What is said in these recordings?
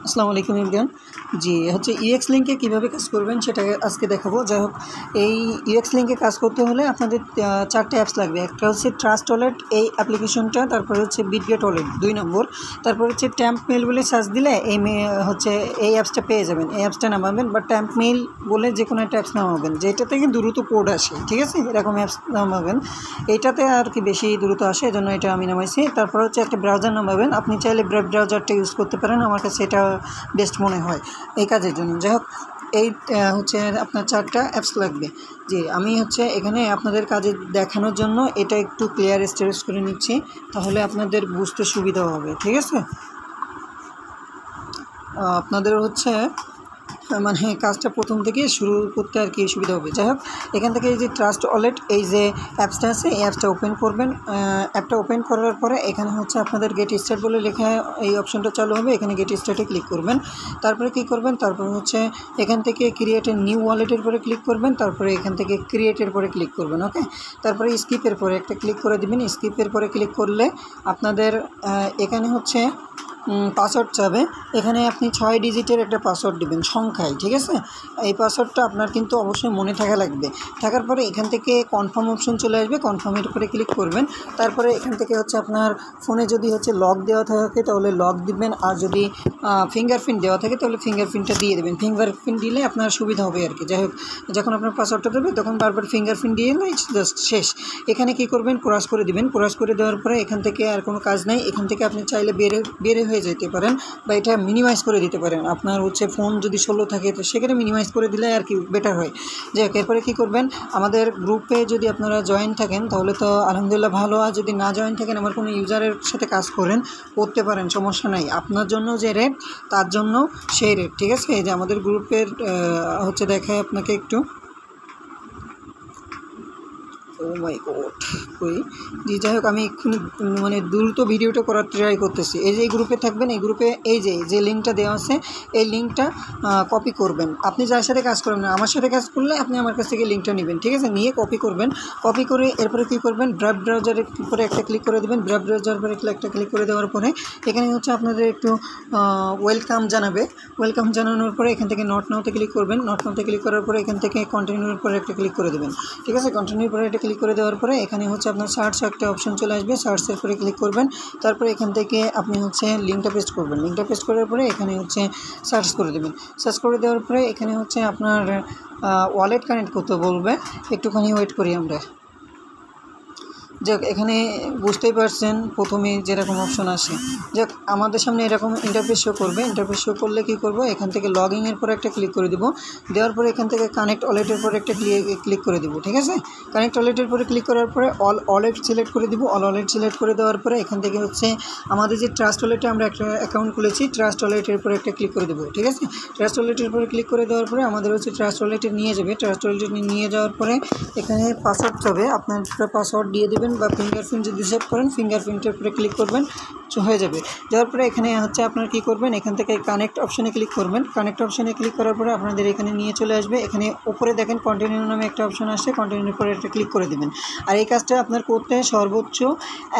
আসসালামু আলাইকুম এভরিওয়ান। জি হচ্ছে ইউএক্স লিঙ্কে কীভাবে কাজ করবেন সেটা আজকে দেখাবো। যাই হোক, এই ইউএক্স লিঙ্কে কাজ করতে হলে আপনাদের 4টে অ্যাপস লাগবে। একটা হচ্ছে ট্রাস্ট ওয়ালেট, এই অ্যাপ্লিকেশনটা, তারপরে হচ্ছে বিটগেট ওয়ালেট 2 নম্বর, তারপর হচ্ছে ট্যাম্প মেল বলে সার্চ দিলে হচ্ছে এই অ্যাপসটা পেয়ে যাবেন। এই অ্যাপসটা নামাবেন বা ট্যাম্প মেল বলে যে কোনো একটা অ্যাপস নামাবেন যেটা থেকে দ্রুত কোড আসে, ঠিক আছে? এরকম অ্যাপস নামাবেন, এইটাতে আর কি বেশি দ্রুত আসে, এজন্য এটা আমি নামাইছি। তারপর হচ্ছে একটা ব্রাউজার নামাবেন, আপনি চাইলে ব্রাউজারটা ইউজ করতে পারেন, আমার কাছে এটা বেস্ট মনে হয় এই কাজের জন্য। যাই হোক, এই হচ্ছে আপনার 4টা অ্যাপস লাগবে। জি আমি হচ্ছে এখানে আপনাদের কাজে দেখানোর জন্য এটা একটু ক্লিয়ার স্টোরেজ করে নিচ্ছি, তাহলে আপনাদের বুঝতে সুবিধা হবে, ঠিক আছে? আপনাদের হচ্ছে মানে কাজটা প্রথম থেকে শুরু করতে আর কি সুবিধা হবে। যাই হোক, এখান থেকে এই যে ট্রাস্ট ওয়ালেট, এই যে অ্যাপসটা আছে, এই অ্যাপসটা ওপেন করবেন। অ্যাপটা ওপেন করার পরে এখানে হচ্ছে আপনাদের গেট স্টার্ট বলে লেখা এই অপশনটা চালু হবে, এখানে গেট স্টার্টে ক্লিক করবেন। তারপরে কী করবেন, তারপর হচ্ছে এখান থেকে ক্রিয়েট এ নিউ ওয়ালেটের পরে ক্লিক করবেন, তারপরে এখান থেকে ক্রিয়েটের পরে ক্লিক করবেন। ওকে, তারপরে স্কিপের পরে একটা ক্লিক করে দেবেন। স্কিপের পরে ক্লিক করলে আপনাদের এখানে হচ্ছে পাসওয়ার্ড চাবে। এখানে আপনি 6 ডিজিটের একটা পাসওয়ার্ড দেবেন সংখ্যায়, ঠিক আছে? এই পাসওয়ার্ডটা আপনার কিন্তু অবশ্যই মনে থাকা লাগবে। থাকার পরে এখান থেকে কনফার্ম অপশন চলে আসবে, কনফার্মের উপরে ক্লিক করবেন। তারপরে এখান থেকে হচ্ছে আপনার ফোনে যদি হচ্ছে লক দেওয়া থাকে তাহলে লক দিবেন, আর যদি ফিঙ্গারপ্রিন্ট দেওয়া থাকে তাহলে ফিঙ্গারপ্রিন্টটা দিয়ে দেবেন। ফিঙ্গারপ্রিন্ট দিলে আপনার সুবিধা হবে আর কি। যাই হোক, যখন আপনার পাসওয়ার্ডটা দেবে তখন বারবার ফিঙ্গারপ্রিন্ট দিয়ে জাস্ট শেষ। এখানে কি করবেন, ক্রস করে দিবেন। ক্রস করে দেওয়ার পরে এখান থেকে আর কোনো কাজ নাই। এখান থেকে আপনি চাইলে বেরে হয়ে যেতে পারেন বা এটা মিনিমাইজ করে দিতে পারেন। আপনার হচ্ছে ফোন যদি 16 থাকে তো সেখানে মিনিমাইজ করে দিলে আর কি বেটার হয়। যাই হোক, এরপরে কী করবেন, আমাদের গ্রুপে যদি আপনারা জয়েন থাকেন তাহলে তো আলহামদুলিল্লাহ ভালো, আর যদি না জয়েন থাকেন, আমার কোনো ইউজারের সাথে কাজ করতে পারেন, সমস্যা নাই। আপনার জন্য যে রেট তার জন্য সেই রেট, ঠিক আছে? এই যে আমাদের গ্রুপের হচ্ছে দেখায় আপনাকে একটু, ও মাই গড কই জি। যাই হোক, আমি এক্ষুনি মানে দ্রুত ভিডিওটা করার ট্রাই করতেছি। এই যে এই গ্রুপে থাকবেন, এই গ্রুপে এই যে লিঙ্কটা দেওয়া আছে, এই লিঙ্কটা কপি করবেন। আপনি যার সাথে কাজ করবেন, আমার সাথে কাজ করলে আপনি আমার কাছ থেকে লিঙ্কটা নেবেন, ঠিক আছে? নিয়ে কপি করবেন। কপি করে এরপরে কী করবেন, ব্রাউজারের উপরে একটা ক্লিক করে দেবেন। ব্রাউজারের উপরে একটা ক্লিক করে দেওয়ার পরে এখানে হচ্ছে আপনাদের একটু ওয়েলকাম জানাবে। ওয়েলকাম জানানোর পরে এখান থেকে নট নাওতে ক্লিক করবেন। নট নাওতে ক্লিক করার পরে এখান থেকে কন্টিনিউর পরে একটা ক্লিক করে দেবেন, ঠিক আছে? কন্টিনিউর পরে একটা ক্লিক করে দেওয়ার পরে এখানে হচ্ছে আপনার সার্চ একটা অপশন চলে আসবে, সার্চের পরে ক্লিক করবেন। তারপরে এখান থেকে আপনি হচ্ছে লিঙ্কটা পেস্ট করবেন। লিঙ্কটা পেস্ট করার পরে এখানে হচ্ছে সার্চ করে দেবেন। সার্চ করে দেওয়ার পরে এখানে হচ্ছে আপনার ওয়ালেট কানেক্ট করতে বলবে, একটুখানি ওয়েট করি আমরা। যাক, এখানে বুঝতেই পারছেন প্রথমে যেরকম অপশন আসে। যাক, আমাদের সামনে এরকম ইন্টারফেস শো করবে। ইন্টারফেস শো করলে কী করব, এখান থেকে লগইনের পরে একটা ক্লিক করে দেবো। দেওয়ার পরে এখান থেকে কানেক্ট ওয়ালেটের পরে একটা ক্লিক করে দেবো, ঠিক আছে? কানেক্ট ওয়ালেটের পরে ক্লিক করার পরে অল ওয়ালেট সিলেক্ট করে দিব। অল ওয়ালেট সিলেক্ট করে দেওয়ার পরে এখান থেকে হচ্ছে আমাদের যে ট্রাস্ট ওয়ালেটে আমরা একটা অ্যাকাউন্ট খুলেছি, ট্রাস্ট ওয়ালেটের পরে একটা ক্লিক করে দেবো, ঠিক আছে? ট্রাস্ট ওয়ালেটের পরে ক্লিক করে দেওয়ার পরে আমাদের হচ্ছে ট্রাস্ট ওয়ালেটে নিয়ে যাবে। ট্রাস্ট ওয়ালেটে নিয়ে যাওয়ার পরে এখানে পাসওয়ার্ড চাবে, আপনার পাসওয়ার্ড দিয়ে দেবেন বা ফিঙ্গারপ্রিন্ট যদি সেভ করেন ফিঙ্গারপ্রিন্টের উপরে ক্লিক করবেন, হয়ে যাবে। যাওয়ার পরে এখানে হচ্ছে আপনার কী করবেন, এখান থেকে কানেক্ট অপশানে ক্লিক করবেন। কানেক্ট অপশানে ক্লিক করার পরে আপনাদের এখানে নিয়ে চলে আসবে। এখানে উপরে দেখেন কন্টিনিউ নামে একটা অপশন আসছে, কন্টিনিউর পরে একটা ক্লিক করে দেবেন। আর এই কাজটা আপনার করতে সর্বোচ্চ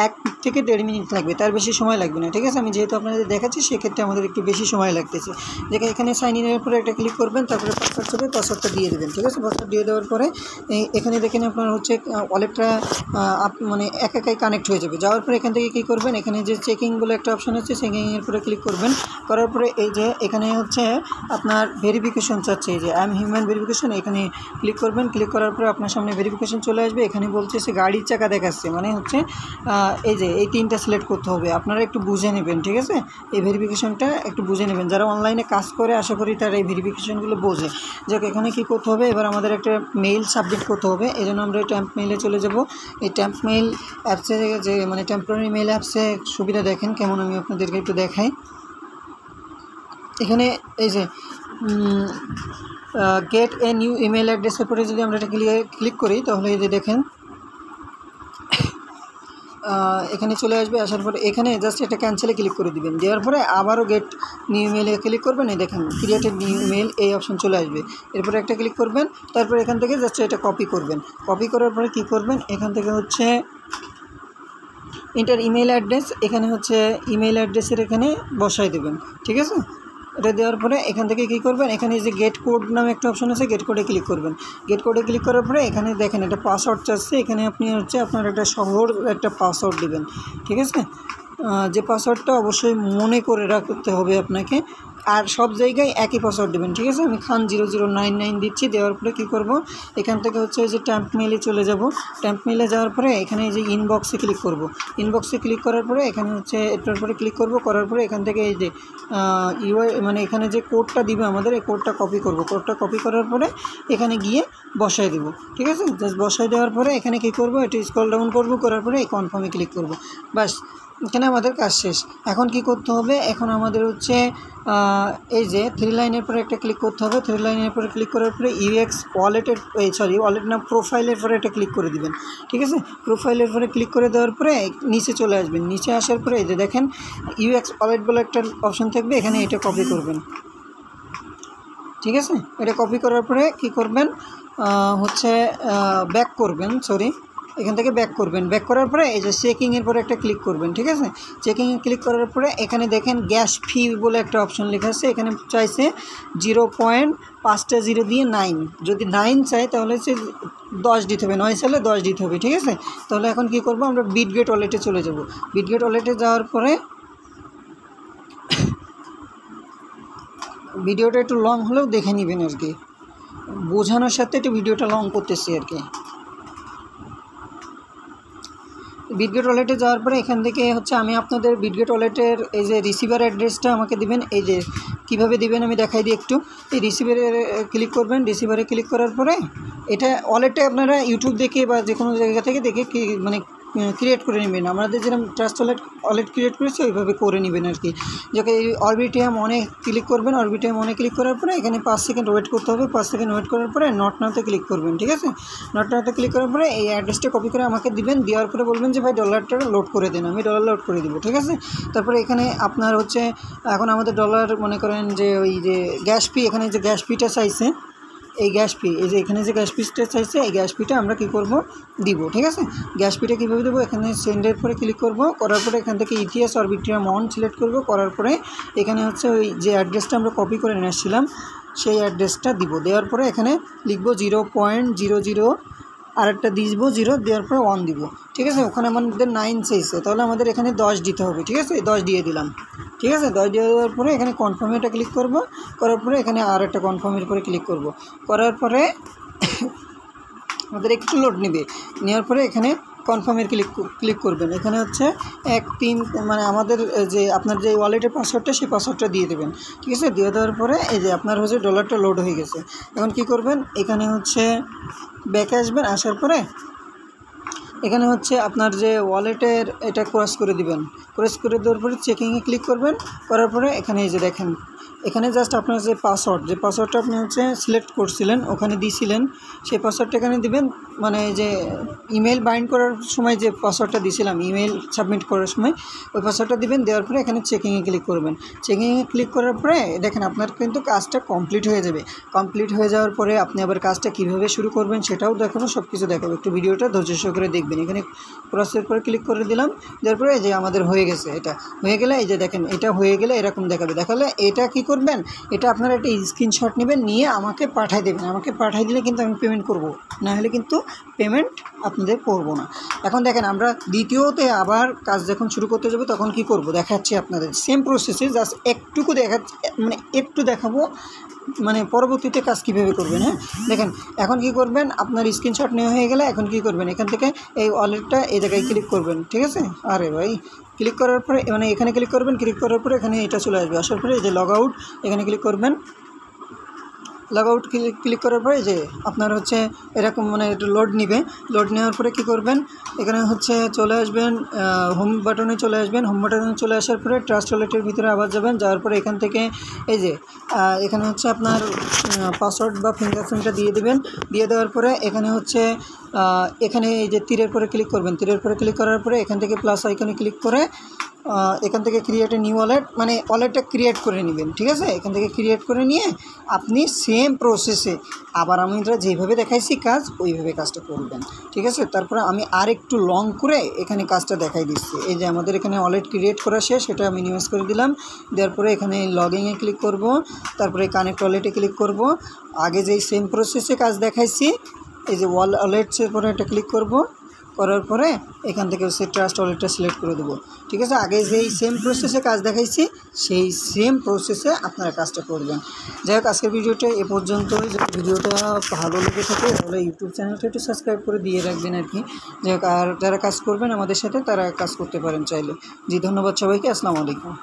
1 থেকে 1.5 মিনিট লাগবে, তার বেশি সময় লাগবে না, ঠিক আছে? আমি যেহেতু আপনাদের দেখাচ্ছি সেক্ষেত্রে আমাদের একটু বেশি সময় লাগতেছে। দেখে এখানে সাইন ইনের উপরে একটা ক্লিক করবেন, তারপরে পাসওয়ার্ড চাবে, পাসওয়ার্ডটা দিয়ে দেবেন, ঠিক আছে? পাসওয়ার্ড দিয়ে দেওয়ার পরে এখানে দেখেন আপনার হচ্ছে ওয়ালেটটা মানে একাই কানেক্ট হয়ে যাবে। যাওয়ার পরে এখান থেকে কী করবেন, এখানে যে চেকিং বলে একটা অপশন আছে, চেকিংয়ের উপরে ক্লিক করবেন। করার পরে এই যে এখানে হচ্ছে আপনার ভেরিফিকেশন চাচ্ছে, এই যে আই এম হিউম্যান ভেরিফিকেশন, এখানে ক্লিক করবেন। ক্লিক করার পরে আপনার সামনে ভেরিফিকেশন চলে আসবে। এখানে বলছে সে গাড়ির চাকা দেখাচ্ছে, মানে হচ্ছে এই যে এই 3টা সিলেক্ট করতে হবে। আপনারা একটু বুঝে নেবেন, ঠিক আছে? এই ভেরিফিকেশনটা একটু বুঝে নেবেন, যারা অনলাইনে কাজ করে আশা করি তারা এই ভেরিফিকেশনগুলো বোঝে। যাক, এখানে কী করতে হবে, এবার আমাদের একটা মেইল সাবমিট করতে হবে। এই জন্য আমরা ট্যাম্প মেইলে চলে যাব। এই ট্যাম্প মেইল অ্যাপসে যে মানে টেম্পোরারি মেইল অ্যাপসে সুবিধা দেখেন কেমন, আমি আপনাদেরকে একটু দেখাই। এখানে এই যে গেট এ নিউ ইমেল অ্যাড্রেসের পরে যদি আমরা এটা ক্লিক করি তাহলে এই যে দেখেন এখানে চলে আসবে। আসার পরে এখানে জাস্ট এটা ক্যান্সেলে ক্লিক করে দিবেন। দেওয়ার পরে আবারও গেট নিউ ইমেলে ক্লিক করবেন, এই দেখেন ক্রিয়েটেড নিউ ইমেল এই অপশন চলে আসবে। এরপরে একটা ক্লিক করবেন, তারপরে এখান থেকে জাস্ট এটা কপি করবেন। কপি করার পরে কী করবেন, এখান থেকে হচ্ছে ইন্টার ইমেল অ্যাড্রেস, এখানে হচ্ছে ইমেল অ্যাড্রেসের এখানে বসাই দেবেন, ঠিক আছে? এটা দেওয়ার পরে এখান থেকে কী করবেন, এখানে যে গেট কোড নামে একটা অপশন আছে, গেট কোডে ক্লিক করবেন। গেট কোডে ক্লিক করার পরে এখানে দেখেন একটা পাসওয়ার্ড চাচ্ছে, এখানে আপনি হচ্ছে আপনার একটা শহর একটা পাসওয়ার্ড দেবেন, ঠিক আছে। যে পাসওয়ার্ডটা অবশ্যই মনে করে রাখতে হবে আপনাকে, আর সব জায়গায় একই পাসওয়ার্ড দেবেন, ঠিক আছে। আমি খান 0099 দিচ্ছি। দেওয়ার পরে কী করব, এখান থেকে হচ্ছে যে ট্যাম্প মেইলে চলে যাব। ট্যাম্প মেইলে যাওয়ার পরে এখানে এই যে ইনবক্সে ক্লিক করব। ইনবক্সে ক্লিক করার পরে এখানে হচ্ছে এটার পরে ক্লিক করব। করার পরে এখান থেকে এই যে মানে এখানে যে কোডটা দিবে আমাদের, এই কোডটা কপি করব। কোডটা কপি করার পরে এখানে গিয়ে বসায় দেব, ঠিক আছে। জাস্ট বসায় দেওয়ার পরে এখানে কী করব, একটু স্ক্রল ডাউন করব, করার পরে এই কনফার্মে ক্লিক করব। বাস, এখানে আমাদের কাজ শেষ। এখন কি করতে হবে, এখন আমাদের হচ্ছে এই যে 3 লাইনের পরে একটা ক্লিক করতে হবে। 3 লাইনের পরে ক্লিক করার পরে ইউএক্স ওয়ালেটের ওয়ালেট না প্রোফাইলের পরে একটা ক্লিক করে দিবেন, ঠিক আছে। প্রোফাইলের পরে ক্লিক করে দেওয়ার পরে নিচে চলে আসবেন। নিচে আসার পরে এই যে দেখেন ইউএক্স ওয়ালেট বলে একটা অপশন থাকবে, এখানে এটা কপি করবেন, ঠিক আছে। এটা কপি করার পরে কি করবেন, হচ্ছে ব্যাক করবেন, এখান থেকে ব্যাক করবেন। ব্যাক করার পরে এই যে চেকিংয়ের পরে একটা ক্লিক করবেন, ঠিক আছে। চেকিংয়ে ক্লিক করার পরে এখানে দেখেন গ্যাস ফি বলে একটা অপশন লেখা আছে, এখানে চাইছে 0.5 দিয়ে 9। যদি 9 চাই তাহলে হচ্ছে 10 দিতে হবে, 9 চাইলে 10 দিতে হবে, ঠিক আছে। তাহলে এখন কি করব, আমরা বিটগেট ওয়ালেটে চলে যাব। বিটগেট ওয়ালেটে যাওয়ার পরে ভিডিওটা একটু লং হলেও দেখে নেবেন আর কি, বোঝানোর সাথে একটু ভিডিওটা লং করতেছি আর কি। বিটগেট ওয়ালেটে যাওয়ার পরে এখান থেকে হচ্ছে আমি আপনাদের বিটগেট ওয়ালেটের এই যে রিসিভার অ্যাড্রেসটা আমাকে দিবেন। এই যে কীভাবে দিবেন আমি দেখাই দিই একটু। এই রিসিভারে ক্লিক করবেন। রিসিভারে ক্লিক করার পরে এটা ওয়ালেটটা আপনারা ইউটিউব দেখে বা যে কোনো জায়গা থেকে দেখে মানে ক্রিয়েট করে নেবেন। আমাদের যেরকম ট্রাস্ট ওয়ালেট ক্রিয়েট করেছি ওইভাবে করে নেবেন আর কি। যাকে এই অরবিটিএম অনে ক্লিক করবেন। অরবিটিএম অনে ক্লিক করার পরে এখানে 5 সেকেন্ড ওয়েট করতে হবে। 5 সেকেন্ড ওয়েট করার পরে নট নাওতে ক্লিক করবেন, ঠিক আছে। নট নাওতে ক্লিক করার পরে এই অ্যাড্রেসটা কপি করে আমাকে দিবেন। দেওয়ার পরে বলবেন যে ভাই ডলারটা লোড করে দেন, আমি ডলার লোড করে দিব, ঠিক আছে। তারপরে এখানে আপনার হচ্ছে এখন আমাদের ডলার মনে করেন যে ওই যে গ্যাস ফি, এখানে যে গ্যাস ফিটা চাইছে, এই গ্যাস ফি, এই যে এখানে যে গ্যাস ফিটা চাইছে এই গ্যাস ফিটা আমরা কী করব, দিব, ঠিক আছে। গ্যাস ফিটা কীভাবে দেবো, এখানে সেন্ডের পরে ক্লিক করব। করার পরে এখান থেকে ইটিএস অরবিটিএম অন সিলেক্ট করব। করার পরে এখানে হচ্ছে ওই যে অ্যাড্রেসটা আমরা কপি করে নিয়ে আসছিলাম সেই অ্যাড্রেসটা দিব। দেওয়ার পরে এখানে লিখব 0.00 আর একটা দিব 0, দেওয়ার পরে 1 দিব, ঠিক আছে। ওখানে আমাদের 9 চাইছে, তাহলে আমাদের এখানে 10 দিতে হবে, ঠিক আছে। 10 দিয়ে দিলাম, ঠিক আছে। 10 দিয়ে দেওয়ার পরে এখানে কনফার্মে একটা ক্লিক করব। করার পরে এখানে আর একটা কনফার্মের পরে ক্লিক করব। করার পরে আমাদের একটু লোড নেবে। নেওয়ার পরে এখানে কনফার্মের ক্লিক করবেন। এখানে হচ্ছে 1-3 মানে আমাদের যে আপনার যে ওয়ালেটের পাসওয়ার্ডটা সেই পাসওয়ার্ডটা দিয়ে দেবেন, ঠিক আছে। দিয়ে দেওয়ার পরে এই যে আপনার হচ্ছে ডলারটা লোড হয়ে গেছে। এখন কি করবেন, এখানে হচ্ছে ব্যাকে আসবেন। আসার পরে এখানে হচ্ছে আপনার যে ওয়ালেটের এটা ক্রস করে দিবেন। ক্রস করে দেওয়ার পরে চেকিংয়ে ক্লিক করবেন। করার পরে এখানে এই যে দেখেন, এখানে জাস্ট আপনার যে পাসওয়ার্ডটা আপনি হচ্ছে সিলেক্ট করছিলেন, ওখানে দিয়েছিলেন, সেই পাসওয়ার্ডটা এখানে দিবেন। মানে যে ইমেল বাইন্ড করার সময় যে পাসওয়ার্ডটা দিয়েছিলাম, ইমেল সাবমিট করার সময় ওই পাসওয়ার্ডটা দিবেন। দেওয়ার পরে এখানে চেকিংয়ে ক্লিক করবেন। চেকিংয়ে ক্লিক করার পরে দেখেন আপনার কিন্তু কাজটা কমপ্লিট হয়ে যাবে। কমপ্লিট হয়ে যাওয়ার পরে আপনি আবার কাজটা কীভাবে শুরু করবেন সেটাও দেখাবো, সব কিছু দেখাবো। একটু ভিডিওটা ধৈর্য সহকারে দেখবেন। এখানে ক্রসের পরে ক্লিক করে দিলাম। দেওয়ার পরে এই যে আমাদের হয়ে গেছে। এটা হয়ে গেলে এই যে দেখেন, এটা হয়ে গেলে এরকম দেখালে এটা কী করবেন, এটা আপনারা একটা স্ক্রিনশট নেবেন, নিয়ে আমাকে পাঠিয়ে দেবেন। আমাকে পাঠিয়ে দিলে কিন্তু আমি পেমেন্ট করব, না হলে কিন্তু পেমেন্ট আপনাদের করব না। এখন দেখেন আমরা দ্বিতীয়তে আবার কাজ যখন শুরু করতে যাব তখন কি করব দেখাচ্ছি আপনাদের। সেম প্রসেসে জাস্ট একটুকু মানে একটু দেখাবো, মানে পরবর্তীতে কাজ কীভাবে করবেন। হ্যাঁ দেখেন, এখন কি করবেন, আপনার স্ক্রিনশট নেওয়া হয়ে গেলে এখন কি করবেন, এখান থেকে এই ওয়ালেটটা এই জায়গায় ক্লিক করবেন, ঠিক আছে। আরে ভাই, ক্লিক করার পরে মানে এখানে ক্লিক করবেন। ক্লিক করার পরে এখানে এটা চলে আসবে। আসার পরে এই যে লগ আউট, এখানে ক্লিক করবেন। লগ আউট ক্লিক করার পরে যে আপনার হচ্ছে এরকম মানে একটু লোড নিবে। লোড নেওয়ার পরে কী করবেন, এখানে হচ্ছে চলে আসবেন হোম বাটনে চলে আসবেন। হোম বাটনে চলে আসার পরে ট্রাস্ট ওয়ালেটের ভিতরে আবার যাবেন। যাওয়ার পরে এখান থেকে এই যে এখানে হচ্ছে আপনার পাসওয়ার্ড বা ফিঙ্গারপ্রিন্টটা দিয়ে দেবেন। দিয়ে দেওয়ার পরে এখানে হচ্ছে এখানে এই যে তীরের পরে ক্লিক করবেন। তীরের পরে ক্লিক করার পরে এখান থেকে প্লাস আইকনে ক্লিক করে এখান থেকে ক্রিয়েট এ নিউ ওয়ালেট, মানে ওয়ালেটটা ক্রিয়েট করে নেবেন, ঠিক আছে। এখান থেকে ক্রিয়েট করে নিয়ে আপনি সেম প্রসেসে আবার আমরা যেভাবে দেখাইছি কাজ ওইভাবে কাজটা করবেন, ঠিক আছে। তারপরে আমি আর একটু লং করে এখানে কাজটা দেখাই দিচ্ছি। এই যে আমাদের এখানে ওয়ালেট ক্রিয়েট করা শেষ, সেটা মিনিমাইজ করে দিলাম। দেওয়ার পরে এখানে লগইনে ক্লিক করব, তারপরে কানেক্ট ওয়ালেটে ক্লিক করব। আগে যেই সেম প্রসেসে কাজ দেখাইছি এই যে ওয়ালেটসের পরে এটা ক্লিক করব, করার পরে এখান থেকে হচ্ছে ট্রাস্ট ওয়ালেটটা সিলেক্ট করে দেবো, ঠিক আছে। আগে যেই সেম প্রসেসে কাজ দেখাইছি সেই সেম প্রসেসে আপনারা কাজটা করবেন। যাই হোক, আজকের ভিডিওটা এ পর্যন্তই। যদি ভিডিওটা ভালো লেগে থাকে তাহলে ইউটিউব চ্যানেলটা একটু সাবস্ক্রাইব করে দিয়ে রাখবেন আর কি। যাই হোক, আর যারা কাজ করবেন আমাদের সাথে তারা কাজ করতে পারেন চাইলে। জি, ধন্যবাদ সবাইকে। আসসালামু আলাইকুম।